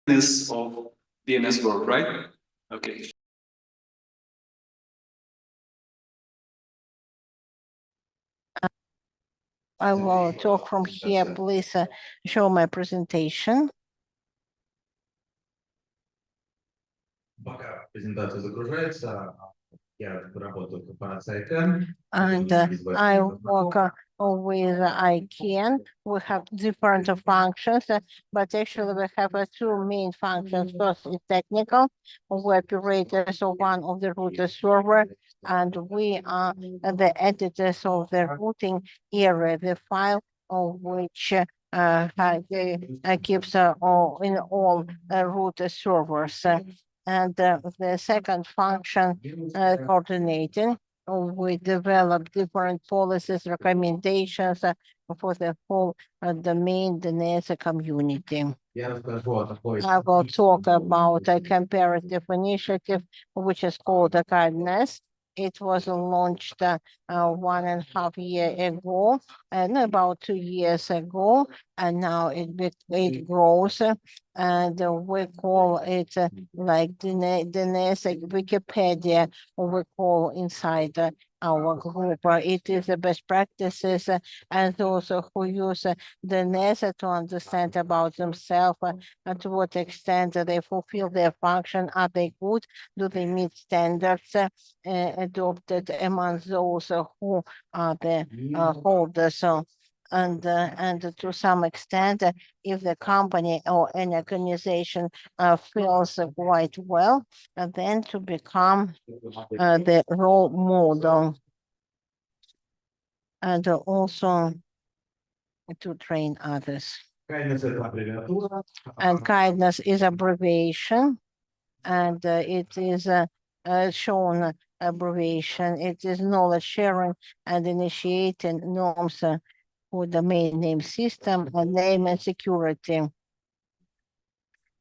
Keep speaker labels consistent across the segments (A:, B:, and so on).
A: kindness of DNS work, right? Okay.
B: I will talk from here. Please show my presentation.
C: Пока презентация загружается, я работаю в корпорации KINDNS.
B: And I work with ICANN. We have different functions, but actually we have two main functions. First is technical. We operate as one of the router server, and we are the editors of the routing area, the file of which keeps in all router servers. And the second function, coordinating. We develop different policies, recommendations for the whole domain DNS community. I will talk about a comparative initiative, which is called the KINDNS. It was launched 1.5 years ago, and about 2 years ago, and now it grows, and we call it like DNS, like Wikipedia, we call inside our group. It is the best practices, and those who use DNS to understand about themselves and to what extent they fulfill their function. Are they good? Do they meet standards adopted among those who are the holders? And to some extent, if the company or an organization feels quite well, then to become the role model, and also to train others. And kindness is abbreviation, and it is shown abbreviation. It is knowledge sharing and initiating norms for the main name system and name and security.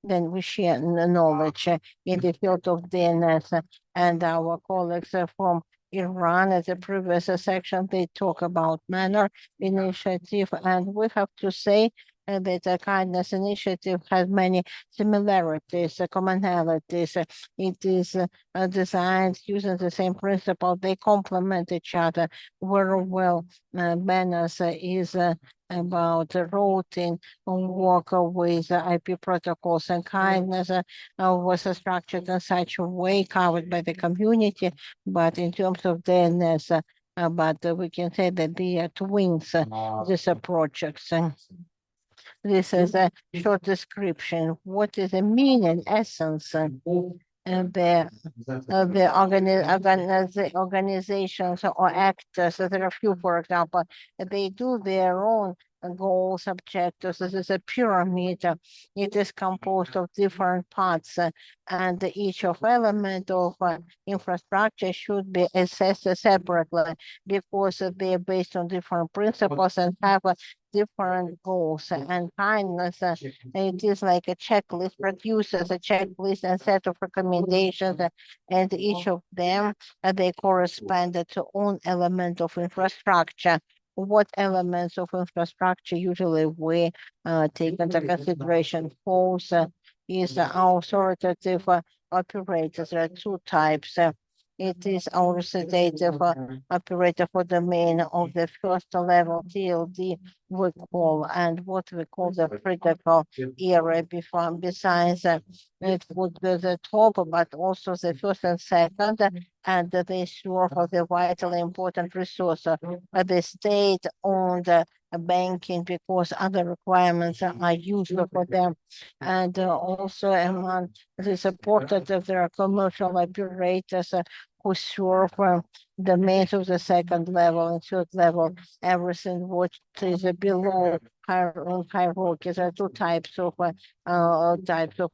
B: Then we share knowledge in the field of DNS, and our colleagues from Iran, as a previous section, they talk about manner initiative, and we have to say that the kindness initiative has many similarities, commonalities. It is designed using the same principle. They complement each other very well. Manners is about routing, work with IP protocols, and kindness was structured in such a way covered by the community, but in terms of DNS, but we can say that they are twins, these projects. This is a short description. What is the meaning, essence? The organizations or actors, there are a few, for example, they do their own goals, objectives. This is a pyramid. It is composed of different parts, and each of element of infrastructure should be assessed separately because they are based on different principles and have different goals. And kindness, it is like a checklist, produces a checklist and set of recommendations, and each of them, they correspond to own element of infrastructure. What elements of infrastructure usually we take into consideration? False is authoritative operators. There are two types. It is authoritative operator for the domain of the first level TLD we call, and what we call the critical area before. Besides, it would be the top, but also the first and second, and they serve the vitally important resource, the state-owned banking, because other requirements are useful for them. And also among the supporters, there are commercial operators who serve the mains of the second level and third level, everything which is below hierarchies. There are two types of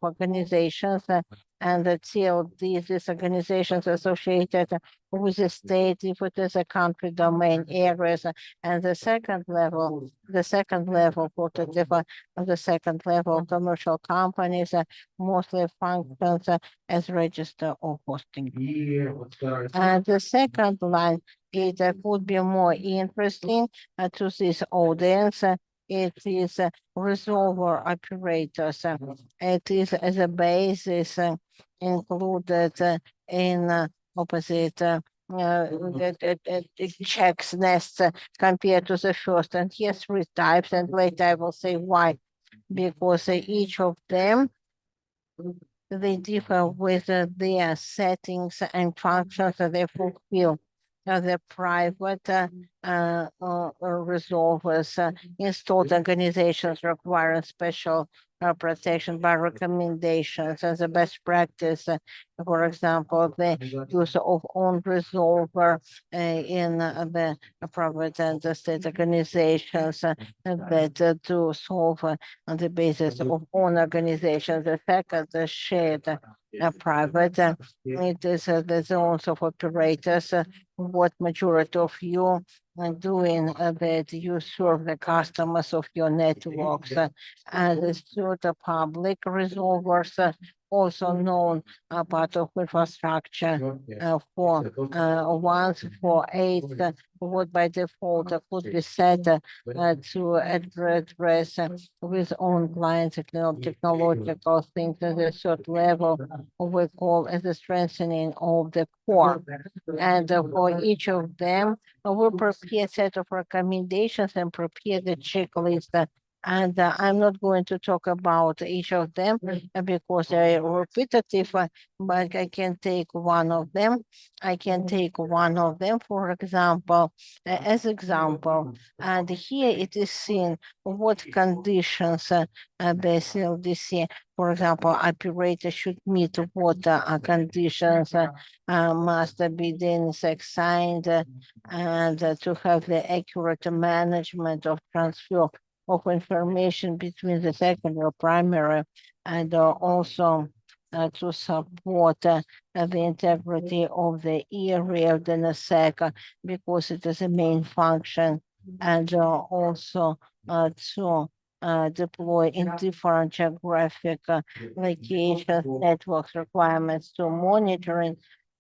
B: organizations, and the TLD, these organizations associated with the state, if it is a country domain areas, and the second level portative of the second level commercial companies mostly functions as register or hosting. And the second line, it would be more interesting to this audience it is resolver operators. It is as a basis included in opposite it checks nests compared to the first. And yes, three types, and later I will say why. Because each of them they differ with their settings and functions that they fulfill. The private resolvers installed organizations requiring special protection by recommendations as a best practice. For example, the use of own resolver in the private and the state organizations that to solve on the basis of own organizations. The second, the shared private, it is the zones of operators. What majority of you are doing that you serve the customers of your networks and the third, the public resolvers, also known part of infrastructure for once for eight what by default could be set to address with own clients technological things at a certain level we call as a strengthening of the core. And for each of them, we prepare a set of recommendations and prepare the checklist. And I'm not going to talk about each of them because they're repetitive, but I can take one of them. I can take one of them, for example, as example. And here it is seen what conditions the CLDC, for example, operator should meet what conditions must be DNS signed and to have the accurate management of transfer of information between the secondary, primary, and also to support the integrity of the area of the NSEC because it is a main function, and also to deploy in different geographic locations, networks requirements to monitoring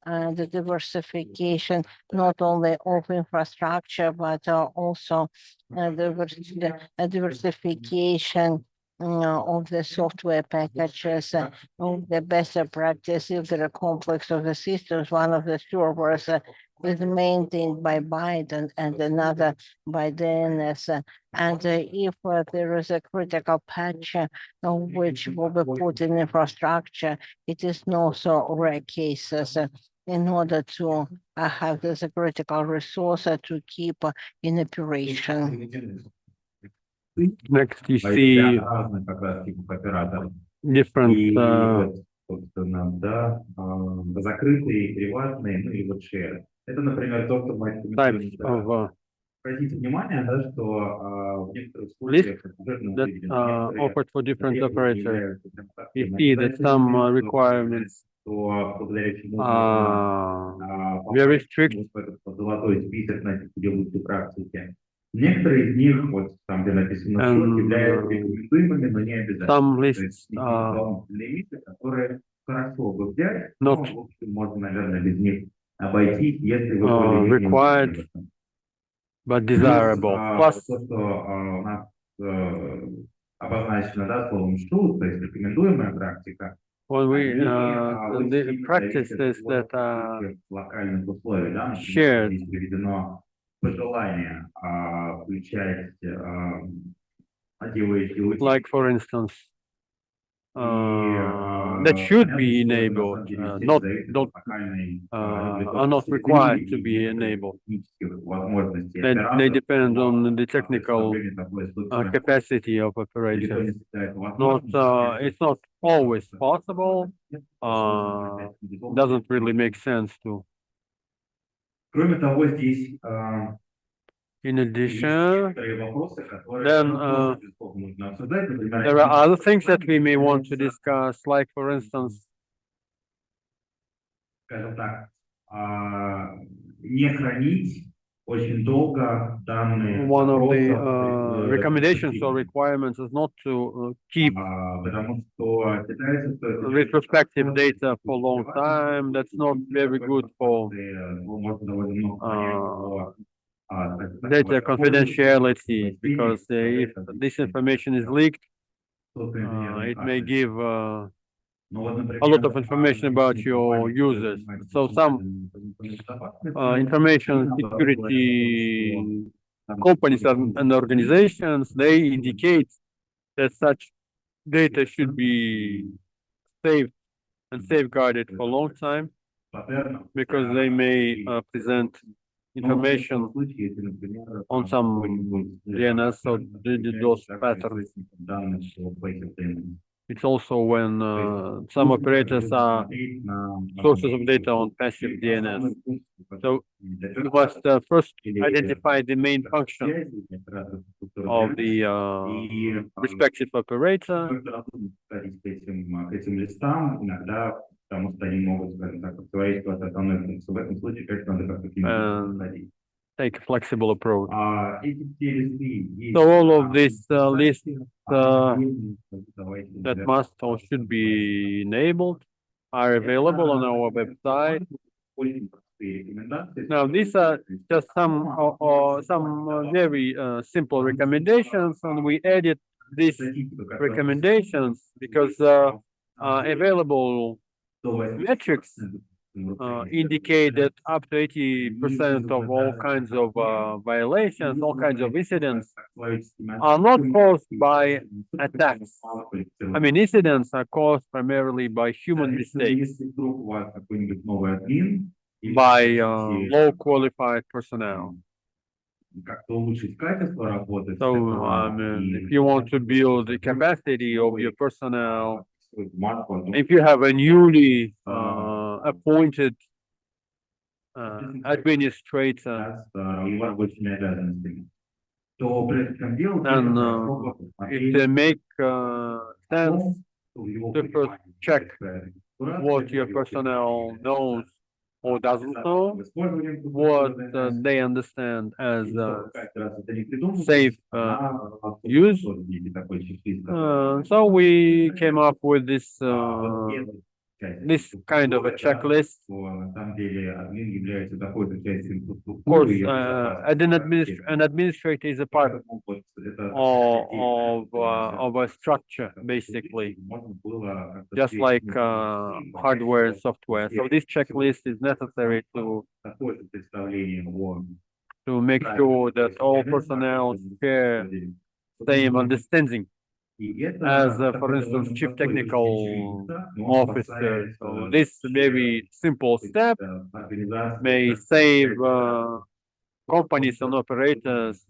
B: the diversification not only of infrastructure but also diversification of the software packages, of the best practice if there are complex of the systems. One of the servers is maintained by byte and another by DNS. And if there is a critical patch which will be put in infrastructure, it is not so rare cases in order to have this critical resource to keep in operation.
D: Next, you see
C: разных как раз типов операторов.
D: different
C: И вот, собственно, да, закрытые, приватные, ну и вот share. Это, например, то, что мы
D: types of
C: обратите внимание, да, что в некоторых
D: lists
C: случаях
D: that offered for different operators. You see that some requirements very strict.
C: Золотой список, значит, где лучшие практики. Некоторые из них, вот там, где написано «счет», являются рекомендуемыми, но не обязательно.
D: Some lists
C: лимиты, которые хорошо бы взять, но, в общем, можно, наверное, без них обойтись, если вы
D: required but desirable. Plus,
C: то, что у нас обозначено, да, словом «should», то есть рекомендуемая практика.
D: when we the practices that are
C: локальных условий, да,
D: shared.
C: Здесь приведено пожелание включать делающие
D: Like for instance, that should be enabled, are not required to be enabled. They depend on the technical capacity of operators. It's not always possible. Doesn't really make sense to.
C: Кроме того, здесь
D: in addition, then there are other things that we may want to discuss, like for instance,
C: скажем так, не хранить очень долго данные.
D: One of the recommendations or requirements is not to keep retrospective data for a long time. That's not very good for data confidentiality, because if this information is leaked, it may give a lot of information about your users. So some information security companies and organizations, they indicate that such data should be saved and safeguarded for a long time, because they may present information on some DNS or DDoS patterns. It's also when some operators are sources of data on passive DNS. So you must first identify the main function of the respective operator. Take a flexible approach. So all of these lists that must or should be enabled are available on our website. Now, these are just some very simple recommendations, and we added these recommendations because available metrics indicate that up to 80% of all kinds of violations, all kinds of incidents are not caused by attacks. I mean, incidents are caused primarily by human mistakes, by low qualified personnel. So, if you want to build the capacity of your personnel, if you have a newly appointed administrator, then it makes sense to first check what your personnel knows or doesn't know, what they understand as safe use. So we came up with this kind of a checklist. Of course, an administrator is a part of a structure, basically, just like hardware and software. So this checklist is necessary to make sure that all personnel share same understanding. As, for instance, chief technical officer. So this very simple step may save companies and operators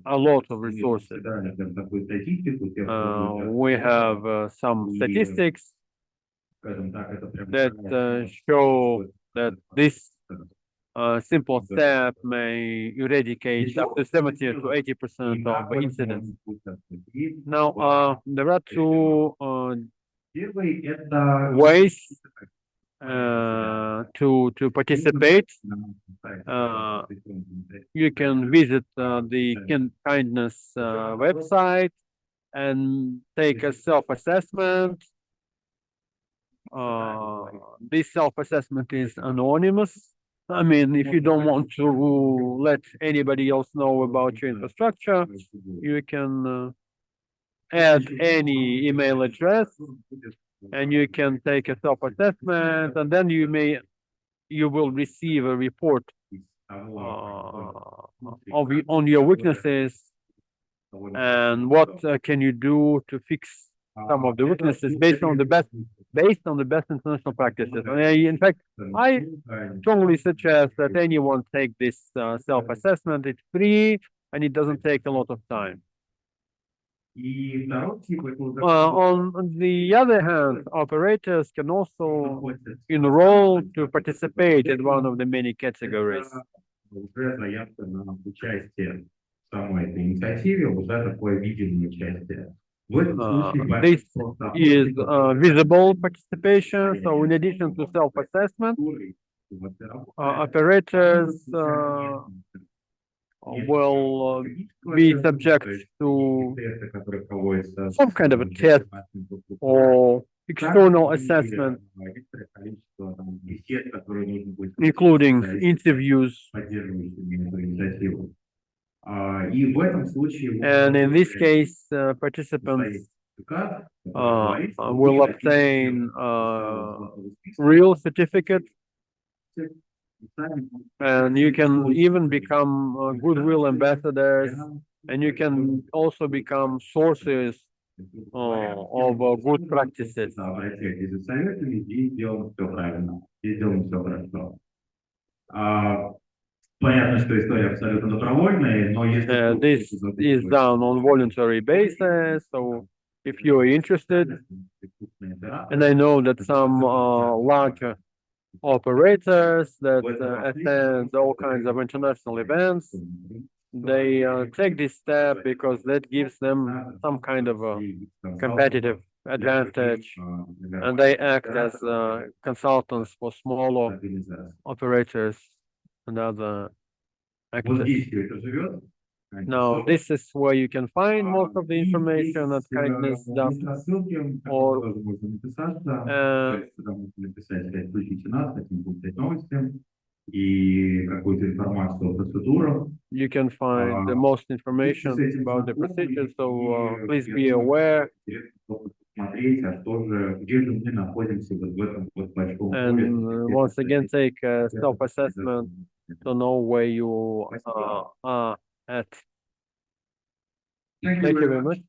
D: a lot of resources. We have some statistics that show that this simple step may eradicate up to 70 to 80% of incidents. Now, there are two ways to participate. You can visit the KINDNS website and take a self-assessment. This self-assessment is anonymous. I mean, if you don't want to let anybody else know about your infrastructure, you can add any email address, and you can take a self-assessment, and then you will receive a report on your weaknesses and what can you do to fix some of the weaknesses based on the best international practices. And in fact, I strongly suggest that anyone take this self-assessment. It's free and it doesn't take a lot of time. On the other hand, operators can also enroll to participate in one of the many categories. This is visible participation. So in addition to self-assessment, operators will be subject to some kind of a test or external assessment
C: и всех, которые нужно будет
D: including interviews.
C: поддерживающими эту инициативу. И в этом случае
D: And in this case, participants will obtain real certificate, and you can even become goodwill ambassadors, and you can also become sources of good practices.
C: Да, обращайтесь за советами, здесь сделано все правильно, здесь сделано все хорошо. Понятно, что история абсолютно добровольная, но если...
D: This is done on voluntary basis, so if you're interested, and I know that some larger operators that attend all kinds of international events, they take this step because that gives them some kind of a competitive advantage, and they act as consultants for smaller operators and other
C: Вот
D: actors.
C: здесь все это живет.
D: Now, this is where you can find most of the information at kindness. Or,
C: Можно написаться, потому что написать, сказать, включите нас, хотим получать новости и какую-то информацию о процедурах.
D: you can find the most information about the procedure, so please be aware.
C: Смотреть, а что же, где же мы находимся вот в этом вот большом
D: And
C: поле.
D: once again, take a self-assessment to know where you are at. Thank you very much.